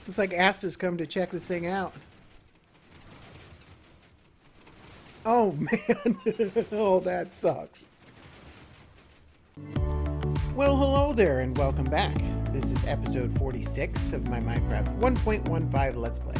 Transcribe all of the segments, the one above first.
Looks like Asta's come to check this thing out. Oh, man. Oh, that sucks. Well, hello there, and welcome back. This is episode 46 of my Minecraft 1.15 Let's Play.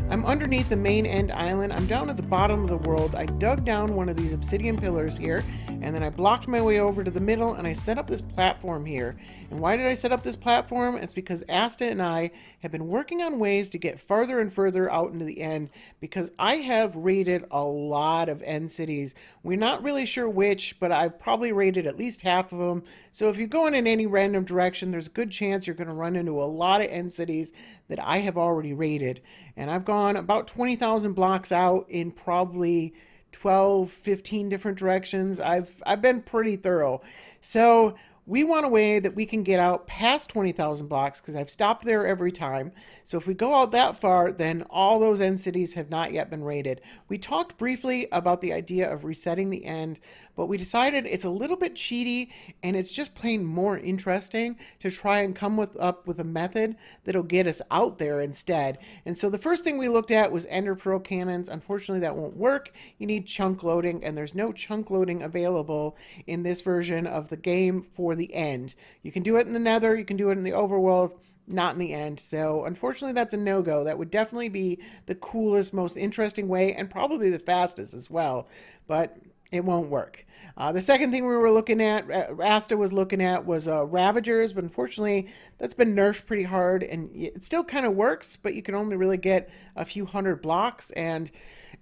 I'm underneath the main end island. I'm down at the bottom of the world. I dug down one of these obsidian pillars here, and then I blocked my way over to the middle, and I set up this platform here. And why did I set up this platform? It's because Asta and I have been working on ways to get farther and further out into the end, because I have raided a lot of end cities. We're not really sure which, but I've probably raided at least half of them. So if you're going in any random direction, there's a good chance you're going to run into a lot of end cities that I have already raided. And I've gone about 20,000 blocks out in probably 12, 15 different directions. I've been pretty thorough. So we want a way that we can get out past 20,000 blocks, because I've stopped there every time. So if we go out that far, then all those end cities have not yet been raided. We talked briefly about the idea of resetting the end, but we decided it's a little bit cheaty, and it's just plain more interesting to try and come up with a method that'll get us out there instead. And so the first thing we looked at was ender pearl cannons. Unfortunately, that won't work. You need chunk loading, and there's no chunk loading available in this version of the game for the end. You can do it in the nether, you can do it in the overworld, not in the end. So unfortunately, that's a no-go. That would definitely be the coolest, most interesting way, and probably the fastest as well, but it won't work. The second thing we were looking at, Asta was looking at, was Ravagers, but unfortunately that's been nerfed pretty hard, and it still kind of works, but you can only really get a few hundred blocks, and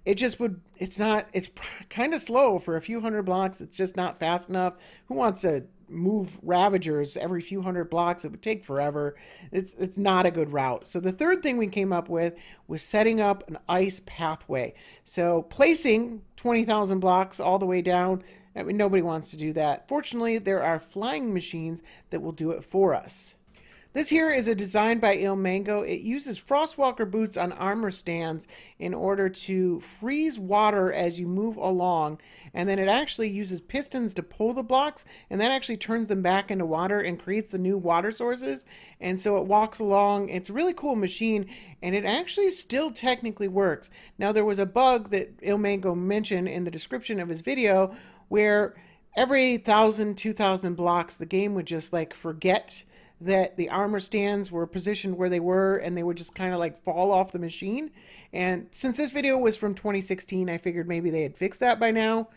it just would, it's kind of slow for a few hundred blocks. It's just not fast enough. Who wants to move Ravagers every few hundred blocks? It would take forever. It's not a good route. So the third thing we came up with was setting up an ice pathway. So placing 20,000 blocks all the way down, I mean, nobody wants to do that. Fortunately, there are flying machines that will do it for us. This here is a design by Mango. It uses Frostwalker boots on armor stands in order to freeze water as you move along, and then it actually uses pistons to pull the blocks, and that actually turns them back into water and creates the new water sources. And so it walks along. It's a really cool machine, and it actually still technically works. Now, there was a bug that Mango mentioned in the description of his video where every 1,000, 2,000 blocks, the game would just like forget that the armor stands were positioned where they were, and they would just kind of like fall off the machine. And since this video was from 2016, I figured maybe they had fixed that by now.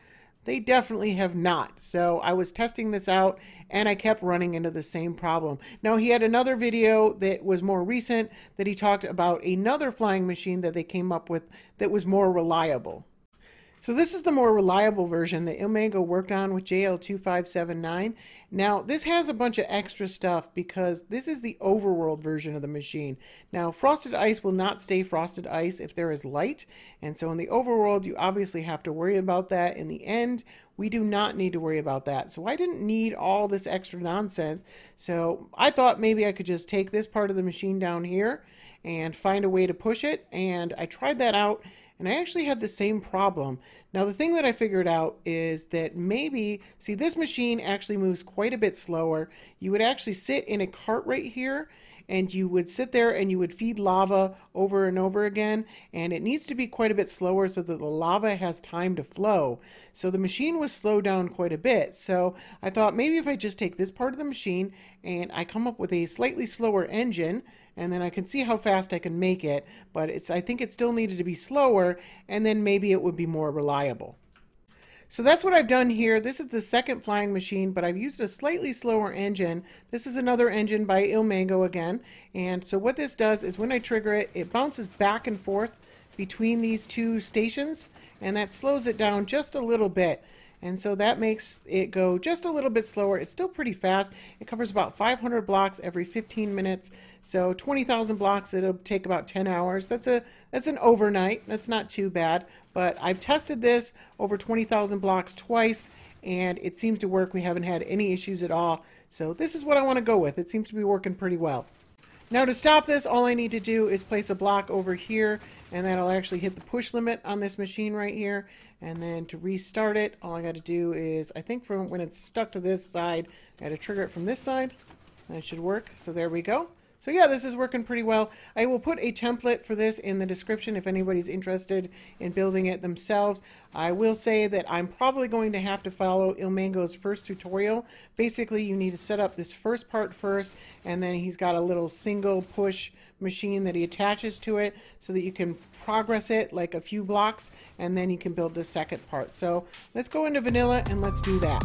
They definitely have not. So I was testing this out, and I kept running into the same problem. Now, he had another video that was more recent that he talked about another flying machine that they came up with that was more reliable. So this is the more reliable version that Mango worked on with JL2579. Now, this has a bunch of extra stuff because this is the overworld version of the machine. Now, frosted ice will not stay frosted ice if there is light, and so in the overworld, you obviously have to worry about that. In the end, we do not need to worry about that. So I didn't need all this extra nonsense. So I thought maybe I could just take this part of the machine down here and find a way to push it, and I tried that out, and I actually had the same problem. Now, the thing that I figured out is that maybe, see, this machine actually moves quite a bit slower. You would actually sit in a cart right here, and you would sit there and you would feed lava over and over again, and it needs to be quite a bit slower so that the lava has time to flow. So the machine was slowed down quite a bit. So I thought maybe if I just take this part of the machine and I come up with a slightly slower engine, and then I can see how fast I can make it, but I think it still needed to be slower, and then maybe it would be more reliable. So that's what I've done here. This is the second flying machine, but I've used a slightly slower engine. This is another engine by Mango again. And so what this does is when I trigger it, it bounces back and forth between these two stations, and that slows it down just a little bit. And so that makes it go just a little bit slower. It's still pretty fast. It covers about 500 blocks every 15 minutes. So 20,000 blocks, it'll take about 10 hours. That's an overnight. That's not too bad. But I've tested this over 20,000 blocks twice, and it seems to work. We haven't had any issues at all. So this is what I want to go with. It seems to be working pretty well. Now, to stop this, all I need to do is place a block over here, and that'll actually hit the push limit on this machine right here. And then to restart it, all I got to do is, I think from when it's stuck to this side, I got to trigger it from this side. That should work. So there we go. So yeah, this is working pretty well. I will put a template for this in the description if anybody's interested in building it themselves. I will say that I'm probably going to have to follow Ilmango's first tutorial. Basically, you need to set up this first part first, and then he's got a little single push machine that he attaches to it so that you can progress it like a few blocks, and then you can build the second part. So let's go into vanilla and let's do that.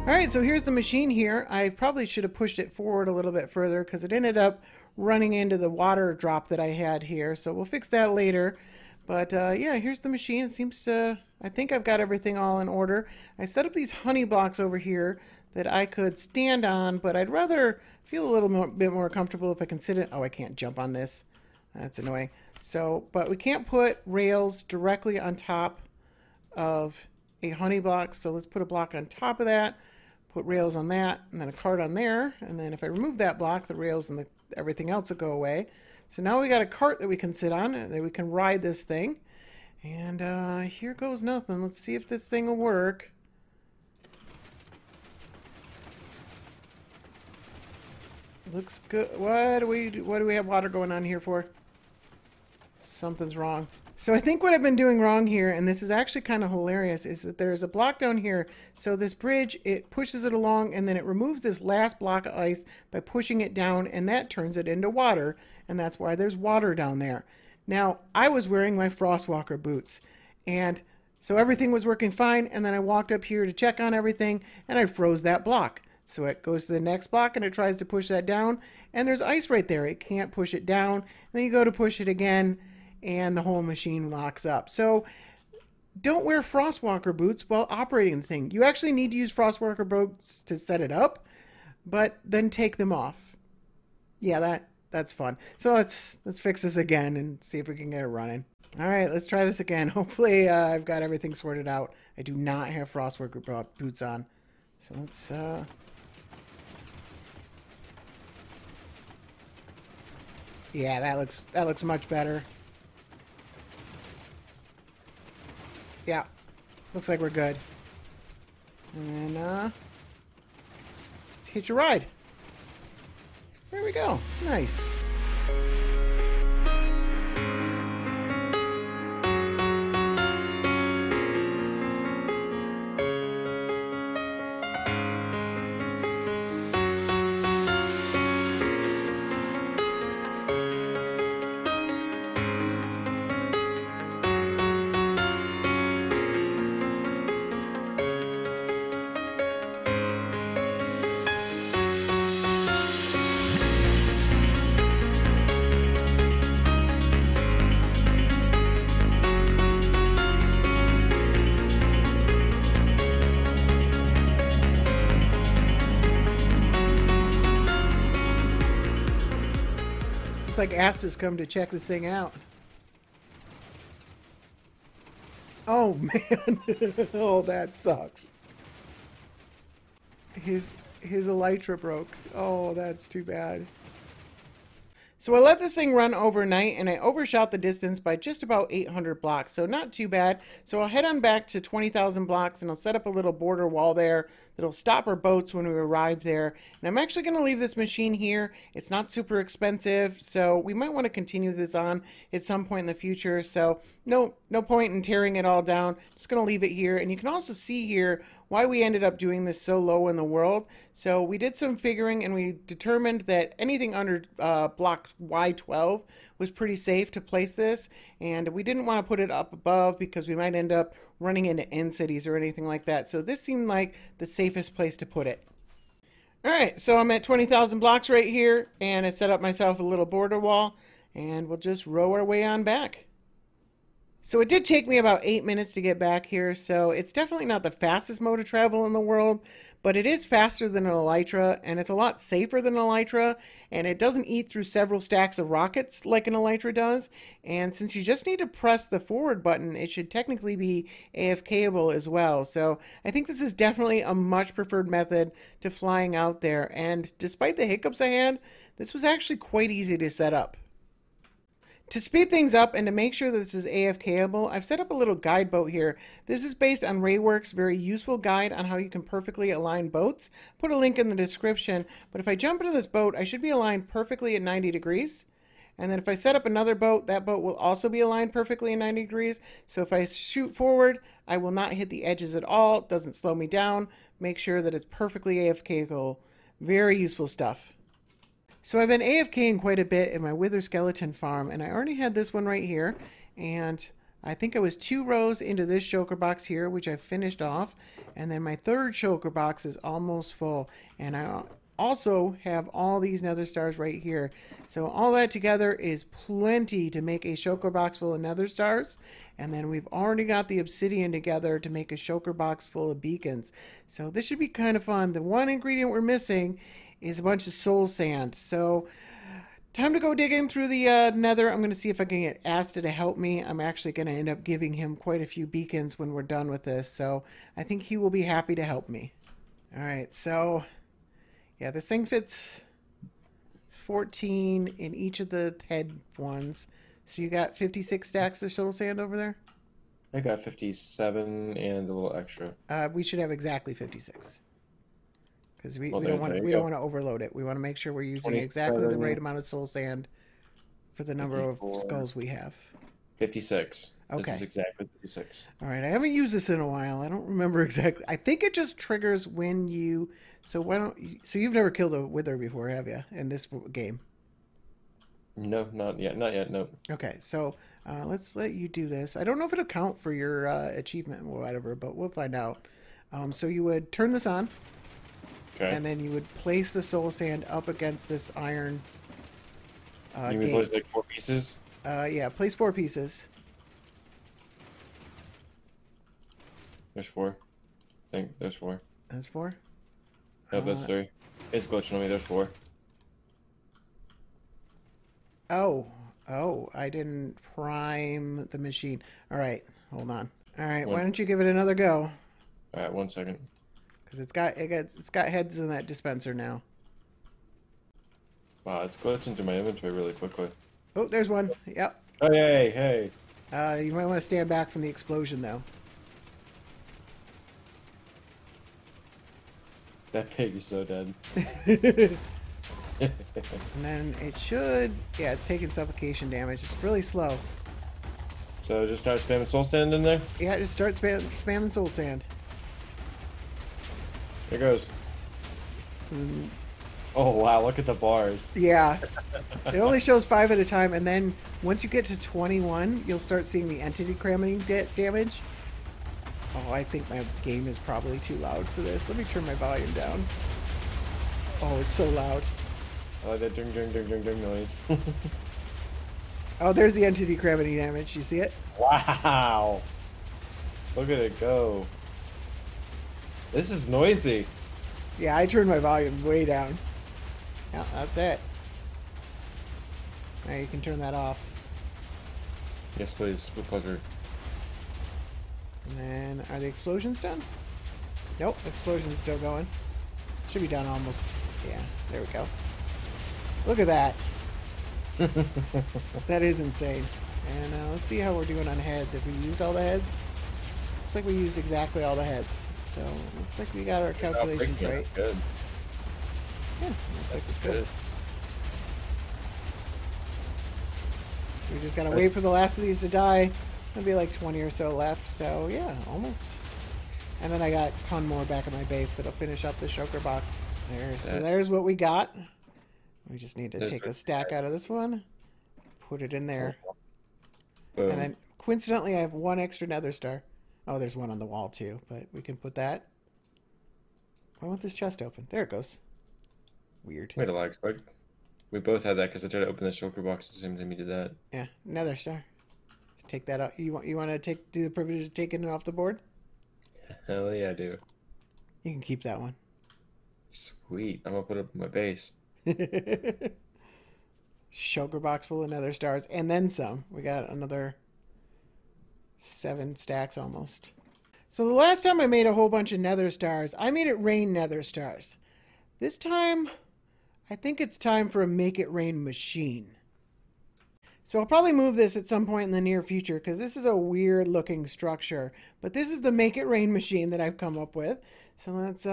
Alright, so here's the machine here. I probably should have pushed it forward a little bit further because it ended up running into the water drop that I had here. So we'll fix that later. But yeah, here's the machine. It seems to, I think I've got everything all in order. I set up these honey blocks over here that I could stand on, but I'd rather feel a little bit more comfortable if I can sit it. Oh, I can't jump on this. That's annoying. So, but we can't put rails directly on top of a honey block. So let's put a block on top of that. Put rails on that, and then a cart on there, and then if I remove that block, the rails and everything else will go away. So now we got a cart that we can sit on, and that we can ride this thing. And here goes nothing. Let's see if this thing will work. Looks good. What do we have water going on here for? Something's wrong. So I think what I've been doing wrong here, and this is actually kind of hilarious, is that there's a block down here. So this bridge, it pushes it along, and then it removes this last block of ice by pushing it down, and that turns it into water, and that's why there's water down there. Now, I was wearing my Frostwalker boots, and so everything was working fine, and then I walked up here to check on everything, and I froze that block. So it goes to the next block, and it tries to push that down, and there's ice right there. It can't push it down. And then you go to push it again, and the whole machine locks up. So don't wear Frostwalker boots while operating the thing. You actually need to use Frostwalker boots to set it up, but then take them off. Yeah, that's fun. So let's fix this again and see if we can get it running. All right, let's try this again. Hopefully I've got everything sorted out. I do not have Frostwalker boots on. So let's yeah, that looks much better. Yeah, looks like we're good. And then, let's hitch a ride. There we go. Nice. Looks like Asta's come to check this thing out. Oh man. Oh, that sucks. His elytra broke. Oh, that's too bad. So I let this thing run overnight, and I overshot the distance by just about 800 blocks, so not too bad. So I'll head on back to 20,000 blocks, and I'll set up a little border wall there that'll stop our boats when we arrive there. And I'm actually going to leave this machine here. It's not super expensive, so we might want to continue this on at some point in the future. So no point in tearing it all down. Just going to leave it here. And you can also see here why we ended up doing this so low in the world. So we did some figuring, and we determined that anything under block Y12 was pretty safe to place this, and we didn't want to put it up above because we might end up running into end cities or anything like that. So this seemed like the safest place to put it. Alright, so I'm at 20,000 blocks right here, and I set up myself a little border wall, and we'll just row our way on back. So it did take me about 8 minutes to get back here, so it's definitely not the fastest mode of travel in the world, but it is faster than an elytra, and it's a lot safer than an elytra, and it doesn't eat through several stacks of rockets like an elytra does. And since you just need to press the forward button, it should technically be AFKable as well. So I think this is definitely a much preferred method to flying out there, and despite the hiccups I had, this was actually quite easy to set up. To speed things up and to make sure that this is AFKable, I've set up a little guide boat here. This is based on Raywork's very useful guide on how you can perfectly align boats. Put a link in the description, but if I jump into this boat, I should be aligned perfectly at 90 degrees. And then if I set up another boat, that boat will also be aligned perfectly at 90 degrees. So if I shoot forward, I will not hit the edges at all. It doesn't slow me down. Make sure that it's perfectly AFKable. Very useful stuff. So I've been AFKing quite a bit in my Wither Skeleton farm, and I already had this one right here, and I think I was 2 rows into this shulker box here, which I finished off, and then my third shulker box is almost full, and I also have all these nether stars right here. So all that together is plenty to make a shulker box full of nether stars, and then we've already got the obsidian together to make a shulker box full of beacons. So this should be kind of fun. The one ingredient we're missing is a bunch of soul sand. So time to go digging through the nether. I'm going to see if I can get Asta to help me. I'm actually going to end up giving him quite a few beacons when we're done with this. So I think he will be happy to help me. All right. So yeah, this thing fits 14 in each of the head ones. So you got 56 stacks of soul sand over there? I got 57 and a little extra. We should have exactly 56. Because we don't want to overload it. We want to make sure we're using exactly the right amount of soul sand for the number 54. Of skulls we have. 56. Okay. This is exactly 56. All right. I haven't used this in a while. I don't remember exactly. I think it just triggers when you. So why don't? So you've never killed a wither before, have you? In this game? No, not yet. Not yet. No. Okay. So let's let you do this. I don't know if it'll count for your achievement or whatever, but we'll find out. So you would turn this on. Okay. And then you would place the soul sand up against this iron you mean place like 4 pieces? Yeah, place 4 pieces. There's 4. I think there's 4. That's 4? Yep, that's 3. It's glitching on me, there's 4. Oh, I didn't prime the machine. All right, hold on. All right, why don't you give it another go? All right, 1 second. Because it's got heads in that dispenser now. Wow, it's glitching through my inventory really quickly. Oh, there's one. Yep. Oh, hey. You might want to stand back from the explosion, though. That pig is so dead. And then it should... Yeah, it's taking suffocation damage. It's really slow. So just start spamming soul sand in there? Yeah, just start spamming soul sand. Here goes. Oh, wow, look at the bars. Yeah. It only shows 5 at a time, and then once you get to 21, you'll start seeing the entity cramming damage. Oh, I think my game is probably too loud for this. Let me turn my volume down. Oh, it's so loud. I like that ding noise. Oh, there's the entity cramming damage. You see it? Wow. Look at it go. This is noisy. Yeah, I turned my volume way down. Yeah, that's it. Now you can turn that off. Yes, please. With pleasure. And then, are the explosions done? Nope, explosion's still going. Should be done almost. Yeah, there we go. Look at that. That is insane. And let's see how we're doing on heads. If we used all the heads? Looks like we used exactly all the heads. So, looks like we got our calculations right. Good. Yeah, looks like it's good. So we just gotta wait for the last of these to die. There'll be like 20 or so left. So, yeah, almost. And then I got a ton more back at my base that'll finish up the shulker box. There. So there's what we got. We just need to take a stack out of this one. Put it in there. Boom. And then, coincidentally, I have 1 extra nether star. Oh, there's one on the wall too, but we can put that. I want this chest open. There it goes. Weird. Wait a lag spike. We both had that because I tried to open the shulker box at the same time you did that. Yeah, nether star. Take that out. You want to do the privilege of taking it off the board? Hell yeah, I do. You can keep that one. Sweet. I'm gonna put it up in my base. Shulker box full of nether stars and then some. We got another 7 stacks almost. So the last time I made a whole bunch of nether stars, I made it rain nether stars. This time, I think it's time for a make it rain machine. So I'll probably move this at some point in the near future because this is a weird looking structure. But this is the make it rain machine that I've come up with. So let's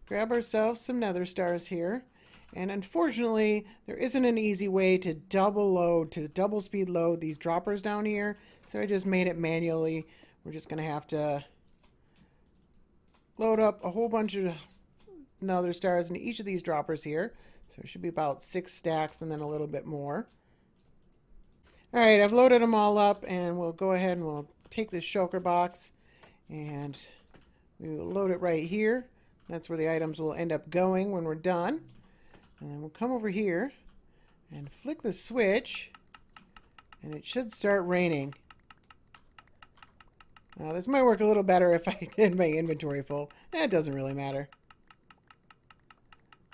grab ourselves some nether stars here. And unfortunately, there isn't an easy way to double speed load these droppers down here. So I just made it manually. We're just going to have to load up a whole bunch of nether stars into each of these droppers here. So it should be about 6 stacks and then a little bit more. All right, I've loaded them all up, and we'll go ahead and we'll take this shulker box and we will load it right here. That's where the items will end up going when we're done. And then we'll come over here and flick the switch, and it should start raining. Now, this might work a little better if I did my inventory full. It doesn't really matter.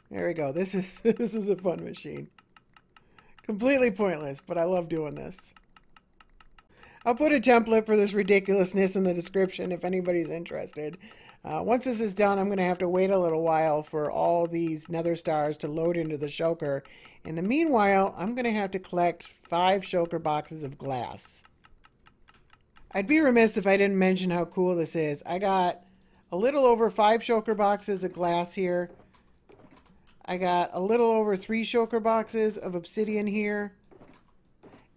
There we go. This is a fun machine. Completely pointless, but I love doing this. I'll put a template for this ridiculousness in the description if anybody's interested. Once this is done, I'm going to have to wait a little while for all these nether stars to load into the shulker. In the meanwhile, I'm going to have to collect 5 shulker boxes of glass. I'd be remiss if I didn't mention how cool this is. I got a little over 5 shulker boxes of glass here. I got a little over 3 shulker boxes of obsidian here.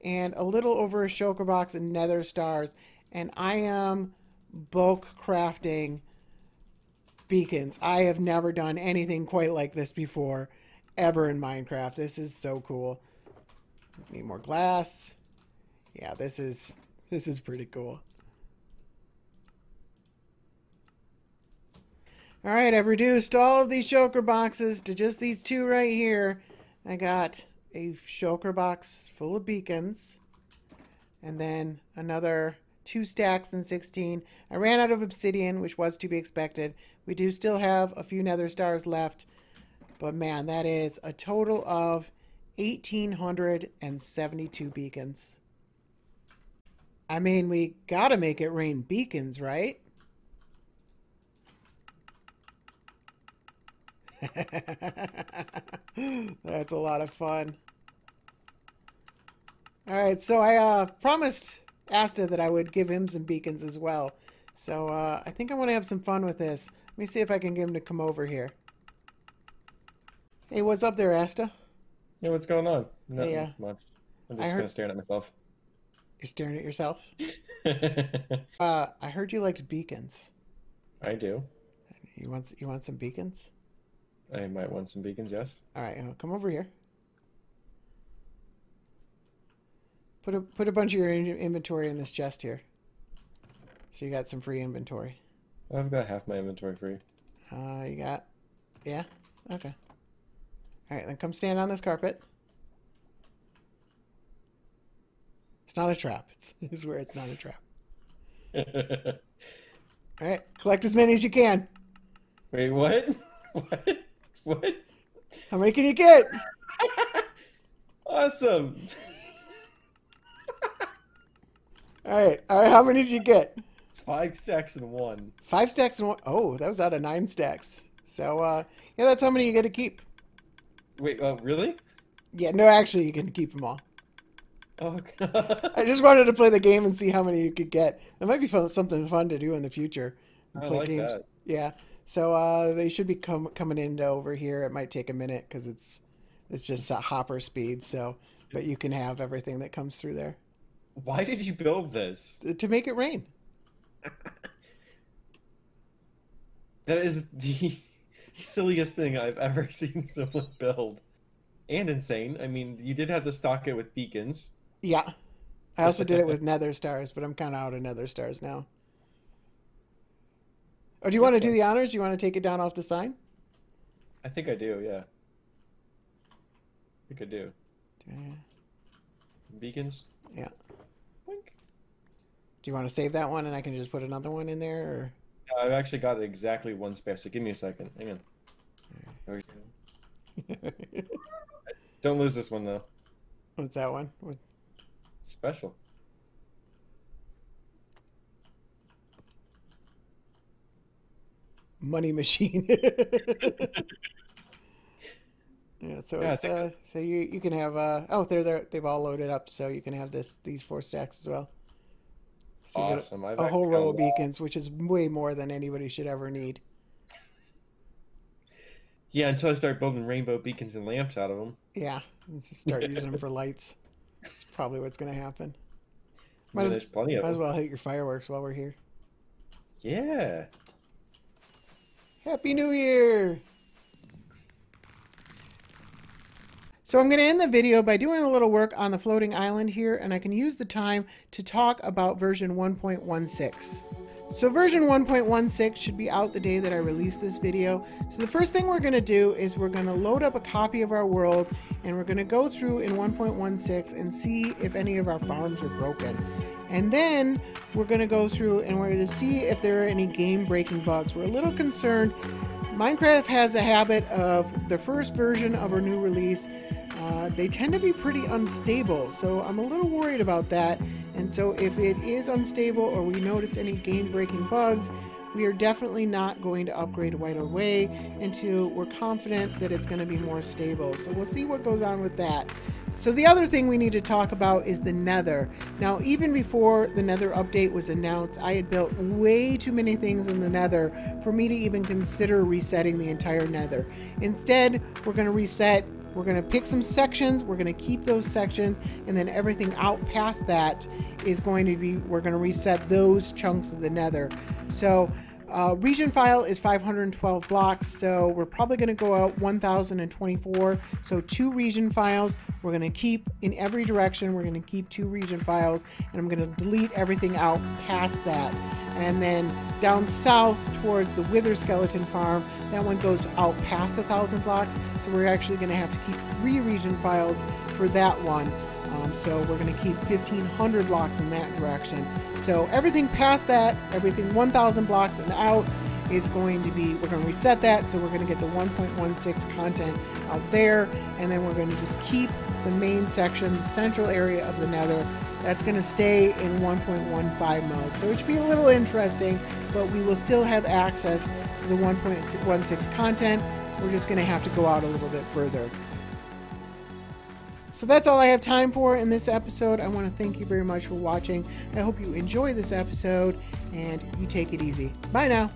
And a little over a shulker box of nether stars. And I am bulk crafting beacons. I have never done anything quite like this before, ever in Minecraft. This is so cool. Need more glass. Yeah, this is pretty cool. All right, I've reduced all of these shulker boxes to just these 2 right here. I got a shulker box full of beacons, and then another 2 stacks and 16. I ran out of obsidian, which was to be expected. We do still have a few nether stars left, but man, that is a total of 1,872 beacons. I mean, we gotta make it rain beacons, right? That's a lot of fun. All right, so I promised Asta that I would give him some beacons as well. So I think I want to have some fun with this. Let me see if I can get him to come over here. Hey, what's up there, Asta? Yeah, what's going on? Nothing Hey, much. I'm just kind of staring at myself. You're staring at yourself? I heard you liked beacons. I do. You want some beacons? I might want some beacons, yes. All right, come over here. Put a bunch of your inventory in this chest here. So you got some free inventory. I've got half my inventory free. You got... Yeah? Okay. All right, then come stand on this carpet. It's not a trap. I swear it's not a trap. All right, collect as many as you can. Wait, what? What? What? How many can you get? Awesome. All right, how many did you get? 5 stacks and 1. 5 stacks and 1. Oh, that was out of 9 stacks. So, yeah, that's how many you get to keep. Wait, really? Yeah, no, actually, you can keep them all. Oh, God. I just wanted to play the game and see how many you could get. That might be something fun to do in the future. I like that. Yeah. So they should be coming in over here. It might take a minute because it's just a hopper speed. So, but you can have everything that comes through there. Why did you build this? To make it rain. That is the silliest thing I've ever seen someone build. And insane. I mean, you did have to stock it with beacons. Yeah. I also did it with nether stars, but I'm kind of out of nether stars now. Oh, do you want to do the honors? Do you want to take it down off the sign? I think I do, yeah. I think I do. Yeah. Beacons? Yeah. Blink. Do you want to save that one and I can just put another one in there? Or? I've actually got exactly one spare, so give me a second. Hang on. There we go. Don't lose this one, though. What's that one? What? Special. Money machine. Yeah, so Yeah, it's so you can have oh they've all loaded up, so you can have these 4 stacks as well. So you awesome. get a whole row of beacons, which is way more than anybody should ever need. Yeah, until I start building rainbow beacons and lamps out of them. Yeah, just start using them for lights. That's probably what's going to happen. There's plenty of them. Might as them. well hit your fireworks while we're here. Yeah. Happy New Year! So I'm going to end the video by doing a little work on the floating island here, and I can use the time to talk about version 1.16. So version 1.16 should be out the day that I release this video. So the first thing we're going to do is we're going to load up a copy of our world, and we're going to go through in 1.16 and see if any of our farms are broken. And then we're going to go through and we're going to see if there are any game-breaking bugs. We're a little concerned. Minecraft has a habit of the first version of our new release. They tend to be pretty unstable, so I'm a little worried about that. And so if it is unstable or we notice any game-breaking bugs, we are definitely not going to upgrade right away until we're confident that it's going to be more stable. So we'll see what goes on with that. So the other thing we need to talk about is the Nether. Now, even before the Nether update was announced, I had built way too many things in the Nether for me to even consider resetting the entire Nether. Instead, we're going to reset. We're going to pick some sections, we're going to keep those sections, and then everything out past that is going to be, we're going to reset those chunks of the Nether. So region file is 512 blocks, so we're probably going to go out 1024. So 2 region files. We're going to keep in every direction. We're going to keep 2 region files, and I'm going to delete everything out past that. And then down south towards the Wither Skeleton Farm, that one goes out past 1,000 blocks. So we're actually going to have to keep 3 region files for that one. So we're going to keep 1,500 blocks in that direction. So everything past that, everything 1,000 blocks and out is going to be, we're going to reset that. So we're going to get the 1.16 content out there. And then we're going to just keep the main section, the central area of the Nether. That's going to stay in 1.15 mode. So it should be a little interesting, but we will still have access to the 1.16 content. We're just going to have to go out a little bit further. So that's all I have time for in this episode. I want to thank you very much for watching. I hope you enjoy this episode and you take it easy. Bye now.